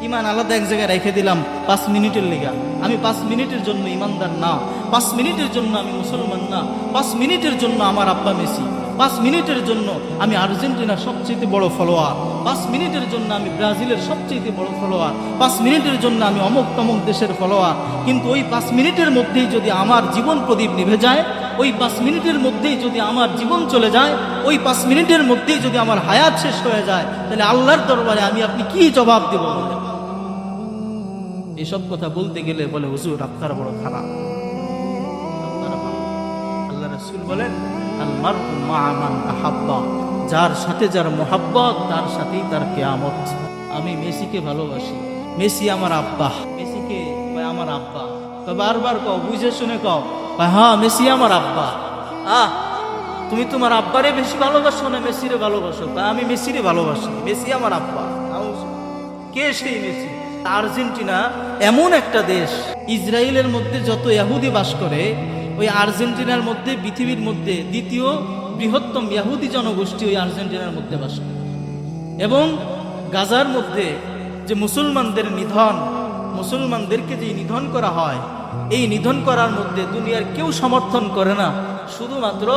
ইমান আলাদা এক জায়গায় রেখে দিলাম 5 মিনিটের লেগা। আমি 5 মিনিটের জন্য ইমানদার না, 5 মিনিটের জন্য আমি মুসলমান না, 5 মিনিটের জন্য আমার আব্বা মেসি, 5 মিনিটের জন্য আমি আর্জেন্টিনার সবচেয়ে বড় ফলোয়ার, 5 মিনিটের জন্য আমি ব্রাজিলের সবচেয়ে বড় ফলোয়ার, 5 মিনিটের জন্য আমি অমুক তমুক দেশের ফলোয়ার। কিন্তু ওই 5 মিনিটের মধ্যেই যদি আমার জীবন প্রদীপ নিভে যায়, ওই 5 মিনিটের মধ্যেই যদি আমার জীবন চলে যায়, ওই 5 মিনিটের মধ্যেই যদি আমার হায়াত শেষ হয়ে যায়, তাহলে আল্লাহর দরবারে আমি আপনি কি জবাব দেব? এসব কথা বলতে গেলে বলে হুজুর আপনার বড় খারাপ, আপনারা ভালো। আল্লাহ রাসূল বলেন আল মারউ মা মান আহাব্বা, যার সাথে যার মোহাব্বত তার সাথেই তার কিয়ামত। আমি মেসিকে ভালোবাসি, মেসি আমার আব্বা। মেসিকে কয় আমার আব্বা, তো বারবার কও, বুঝে শুনে কও, হ্যাঁ মেসি আমার আব্বা। তুমি তোমার আব্বারে বেশি ভালোবাসো না মেসিরে ভালোবাসো? তা আমি মেসিরে ভালোবাসি, মেসি আমার আব্বা। কে সেই মেসি? আর্জেন্টিনা এমন একটা দেশ, ইসরায়েলের মধ্যে যত ইহুদি বাস করে, ওই আর্জেন্টিনার মধ্যে পৃথিবীর মধ্যে দ্বিতীয় বৃহত্তম ইহুদি জনগোষ্ঠী ওই আর্জেন্টিনার মধ্যে বাস করে। এবং গাজার মধ্যে যে মুসলমানদের নিধন, মুসলমানদেরকে যে নিধন করা হয়, এই নিধন করার মধ্যে দুনিয়ার কেউ সমর্থন করে না, শুধুমাত্র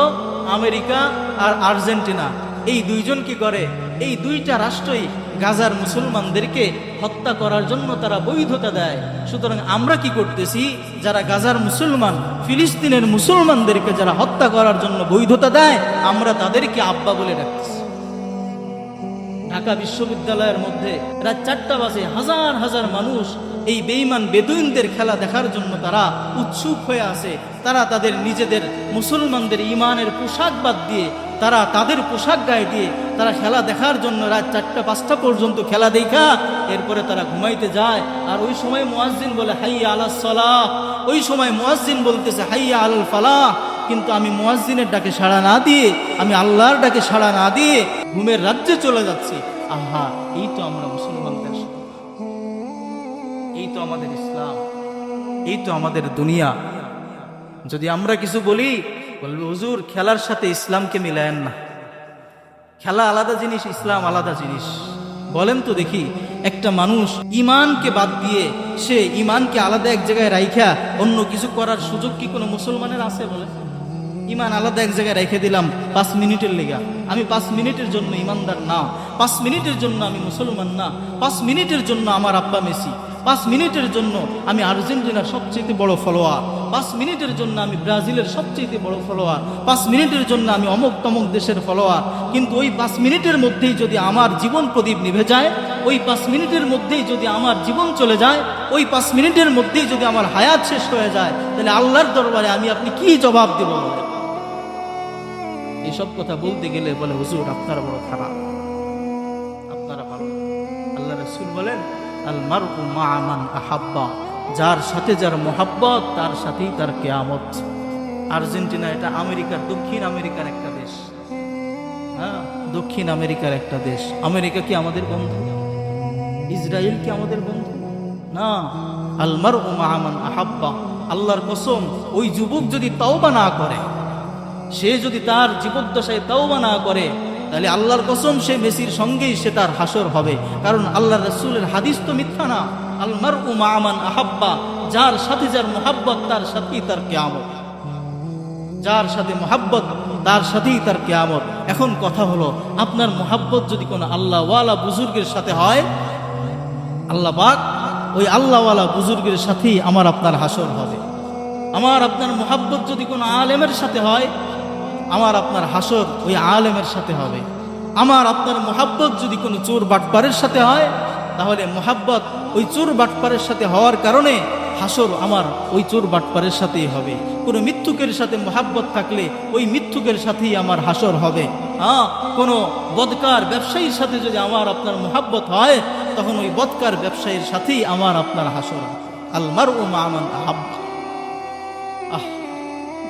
আমেরিকা আর আর্জেন্টিনা। এই দুইজন কি করে? এই দুইটা রাষ্ট্রই গাজার মুসলমানদেরকে হত্যা করার জন্য তারা বৈধতা দেয়। সুতরাং আমরা কি করতেছি? যারা গাজার মুসলমান, ফিলিস্তিনের মুসলমানদেরকে যারা হত্যা করার জন্য বৈধতা দেয়, আমরা তাদেরকে আব্বা বলে ডাকতেছি। ঢাকা বিশ্ববিদ্যালয়ের মধ্যে রাত 4টা বাজে হাজার হাজার মানুষ এই বেঈমান বেদুইনদের খেলা দেখার জন্য তারা উৎসুক হয়ে আছে। তারা তাদের নিজেদের মুসলমানদের ইমানের পোশাক বাদ দিয়ে, তারা তাদের পোশাক গায়ে দিয়ে তারা খেলা দেখার জন্য রাত 4টা 5টা পর্যন্ত খেলা দেখা এরপরে তারা ঘুমাইতে যায়। আর ওই সময় মুয়াজ্জিন বলে হাইয়া আলাস সালাহ, ওই সময় মুয়াজ্জিন বলতেছে হাইয়া আলাল ফালাহ। কিন্তু আমি মুয়াজ্জিনের ডাকে সাড়া না দিয়ে, আমি আল্লাহর ডাকে সাড়া না দিয়ে ঘুমের রাজ্যে চলে যাচ্ছি। আহা, এই তো আমরা মুসলমানদের, এই তো আমাদের ইসলাম, এই তো আমাদের দুনিয়া। যদি আমরা কিছু বলি, বলবে হুজুর খেলার সাথে ইসলামকে মিলায়েন না, খেলা আলাদা জিনিস, ইসলাম আলাদা জিনিস। বলেন তো দেখি, একটা মানুষ ইমানকে বাদ দিয়ে সে ইমানকে আলাদা এক জায়গায় রাইখা অন্য কিছু করার সুযোগ কি কোনো মুসলমানের আছে? বলে ইমান আলাদা এক জায়গায় রেখে দিলাম 5 মিনিটের লেগা। আমি 5 মিনিটের জন্য ইমানদার না, 5 মিনিটের জন্য আমি মুসলমান না, 5 মিনিটের জন্য আমার আব্বা মেসি, 5 মিনিটের জন্য আমি আর্জেন্টিনার সবচেয়ে বড় ফলোয়ার, 5 মিনিটের জন্য আমি ব্রাজিলের সবচেয়ে বড় ফলোয়ার, 5 মিনিটের জন্য আমি অমুক তমুক দেশের ফলোয়ার। কিন্তু ওই 5 মিনিটের মধ্যেই যদি আমার জীবন প্রদীপ নিভে যায়, ওই 5 মিনিটের মধ্যেই যদি আমার জীবন চলে যায়, ওই 5 মিনিটের মধ্যেই যদি আমার হায়াত শেষ হয়ে যায়, তাহলে আল্লাহর দরবারে আমি আপনি কি জবাব দেব? এসব কথা বলতে গেলে বলে হুজুর আপনারা বড় খারাপ, আপনারা ভালো। আল্লাহ রাসূল বলেন আল মারউ মা মান আহাব্বা, যার সাথে যার মোহাব্বত তার সাথেই তার কিয়ামত। আর্জেন্টিনা এটা আমেরিকার, দক্ষিণ আমেরিকার একটা দেশ। হ্যাঁ, দক্ষিণ আমেরিকার একটা দেশ। আমেরিকা কি আমাদের বন্ধু? ইসরায়েল কি আমাদের বন্ধু? না। আল মারউ মা মান আহাব্বা, আল্লাহর কসম, ওই যুবক যদি তাওবা না করে, সে যদি তার জীবদ্দশায় তাওবা না করে, তাহলে আল্লাহর কসম সে মেসির সঙ্গেই সে তার হাসর হবে। কারণ আল্লাহ রাসূলের হাদিস তো মিথ্যা না। আল মারউ মা মান আহাব্বা, যার সাথে যার মোহাব্বত তার সাথেই তার কিয়ামত, যার সাথে মোহাব্বত তার সাথেই তার কিয়ামত। এখন কথা হলো, আপনার মোহাব্বত যদি কোনো আল্লাহওয়ালা বুজুর্গের সাথে হয়, আল্লাহ পাক ওই আল্লাহওয়ালা বুজুর্গের সাথেই আমার আপনার হাসর হবে। আমার আপনার মোহাব্বত যদি কোনো আলেমের সাথে হয়, আমার আপনার হাসর ওই আলেমের সাথে হবে। আমার আপনার মোহাব্বত যদি কোনো চোর বাটপারের সাথে হয়, তাহলে মোহাব্বত ওই চোর বাটপারের সাথে হওয়ার কারণে হাসর আমার ওই চোর বাটপারের সাথেই হবে। কোনো মিথ্যুকের সাথে মোহাব্বত থাকলে ওই মিথ্যুকের সাথেই আমার হাসর হবে। কোনো বদকার ব্যবসায়ীর সাথে যদি আমার আপনার মোহাব্বত হয়, তখন ওই বদকার ব্যবসায়ীর সাথেই আমার আপনার হাসর। আল মারউ মা মান আহাব্বা।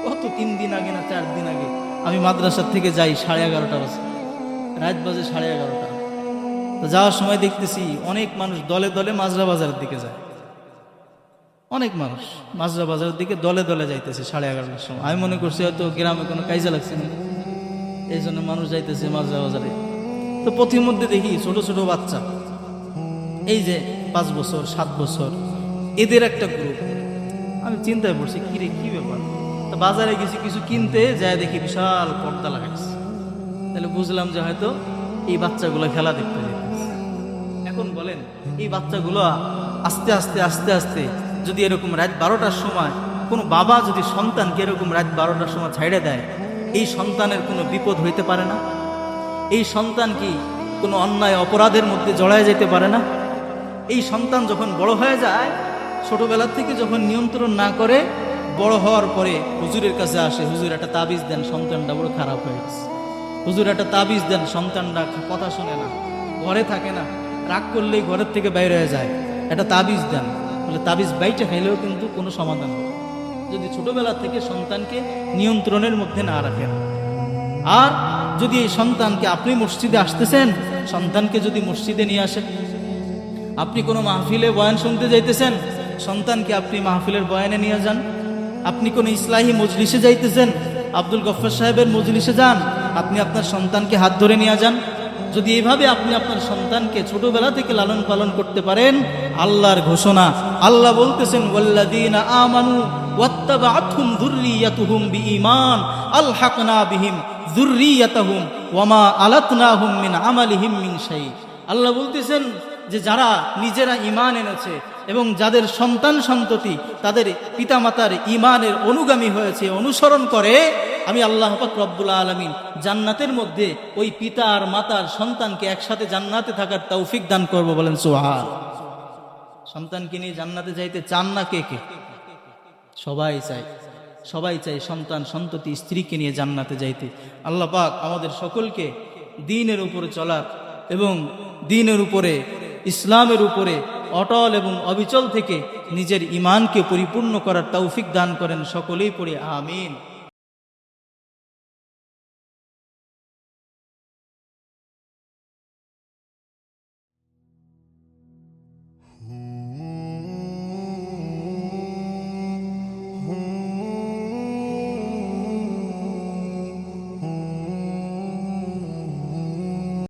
গত 3 দিন আগে না 4 দিন আগে আমি মাদ্রাসার থেকে যাই 11:30 বাজে, রাত বাজে 11:30। তো যাওয়ার সময় দেখতেছি অনেক মানুষ দলে দলে মাজরা বাজারের দিকে যায়। অনেক মানুষ মাজরা বাজারের দিকে দলে দলে যাইতেছে 11:30টার সময়। আমি মনে করছি হয়তো গ্রামে কোনো কাইজা লাগছে না, এই জন্য মানুষ যাইতেছে মাজরা বাজারে। তো পথির মধ্যে দেখি ছোট ছোট বাচ্চা, এই যে 5 বছর 7 বছর, এদের একটা গ্রুপ। আমি চিন্তায় পড়ছি, কিরে কি ব্যাপার। তো বাজারে গেছি কিছু কিনতে, যায় দেখি বিশাল পর্দা লাগাইছে। তাহলে বুঝলাম যে হয়তো এই বাচ্চাগুলো খেলা দেখতে যেতেছে। এখন বলেন, এই বাচ্চাগুলো আস্তে আস্তে আস্তে আস্তে যদি এরকম রাত 12টার সময় কোনো বাবা যদি সন্তানকে এরকম রাত 12টার সময় ছাইড়ে দেয়, এই সন্তানের কোনো বিপদ হইতে পারে না? এই সন্তান কি কোনো অন্যায় অপরাধের মধ্যে জড়ায় যেতে পারে না? এই সন্তান যখন বড় হয়ে যায়, ছোটবেলা থেকে যখন নিয়ন্ত্রণ না করে, বড় হওয়ার পরে হুজুরের কাছে আসে, হুজুর একটা তাবিজ দেন, সন্তানটা বড় খারাপ হয়ে গেছে। হুজুর একটা তাবিজ দেন, সন্তানটা কথা শোনে না, ঘরে থাকে না, রাগ করলেই ঘরের থেকে বাইরে হয়ে যায়, একটা তাবিজ দেন। বলে তাবিজ বাইটে খাইলেও কিন্তু কোনো সমাধান হবে যদি ছোটবেলা থেকে সন্তানকে নিয়ন্ত্রণের মধ্যে না রাখেন। আর যদি এই সন্তানকে, আপনি মসজিদে আসতেছেন, সন্তানকে যদি মসজিদে নিয়ে আসেন, আপনি কোনো মাহফিলে বয়ান শুনতে যাইতেছেন, সন্তানকে আপনি মাহফিলের বয়ানে নিয়ে যান। আপনি কোনো ইসলাহি মজলিসে যাইতেছেন, আব্দুল গফফার সাহেবের মজলিসে যান, আপনি আপনার সন্তানকে হাত ধরে নিয়ে যান। যদি এইভাবে আপনি আপনার সন্তানকে ছোটবেলা থেকে লালন পালন করতে পারেন, আল্লাহর ঘোষণা, আল্লাহ বলতেছেন, ওয়াল্লাযীনা আমানু ওয়াত্তাবাআতহুম যুররিয়াতুহুম বিঈমান আলহাকনা বিহিম যুররিয়াতাহুম ওয়ামা আলাতনাহুম মিন আমালিহিম মিন শাই। আল্লাহ বলতেছেন যে যারা নিজেরা ঈমান এনেছে এবং যাদের সন্তান সন্ততি তাদের পিতামাতার ঈমানের অনুগামী হয়েছে, অনুসরণ করে, আমি আল্লাহ পাক রব্বুল আলামিন জান্নাতের মধ্যে ওই পিতা আর মাতার সন্তানকে একসাথে জান্নাতে থাকার তৌফিক দান করব। বলেন সুবহান। সন্তানকে নিয়ে জান্নাতে যাইতে চান না কে কে? সবাই চায়, সবাই চায় সন্তান সন্ততি স্ত্রীকে নিয়ে জান্নাতে যাইতে। আল্লাহ পাক আমাদের সকলকে দ্বীনের উপরে চলার এবং দ্বীনের উপরে, ইসলামের উপরে অটল এবং অবিচল থেকে নিজের ঈমানকে পরিপূর্ণ করার তৌফিক দান করেন। সকলেই পড়ে আমিন।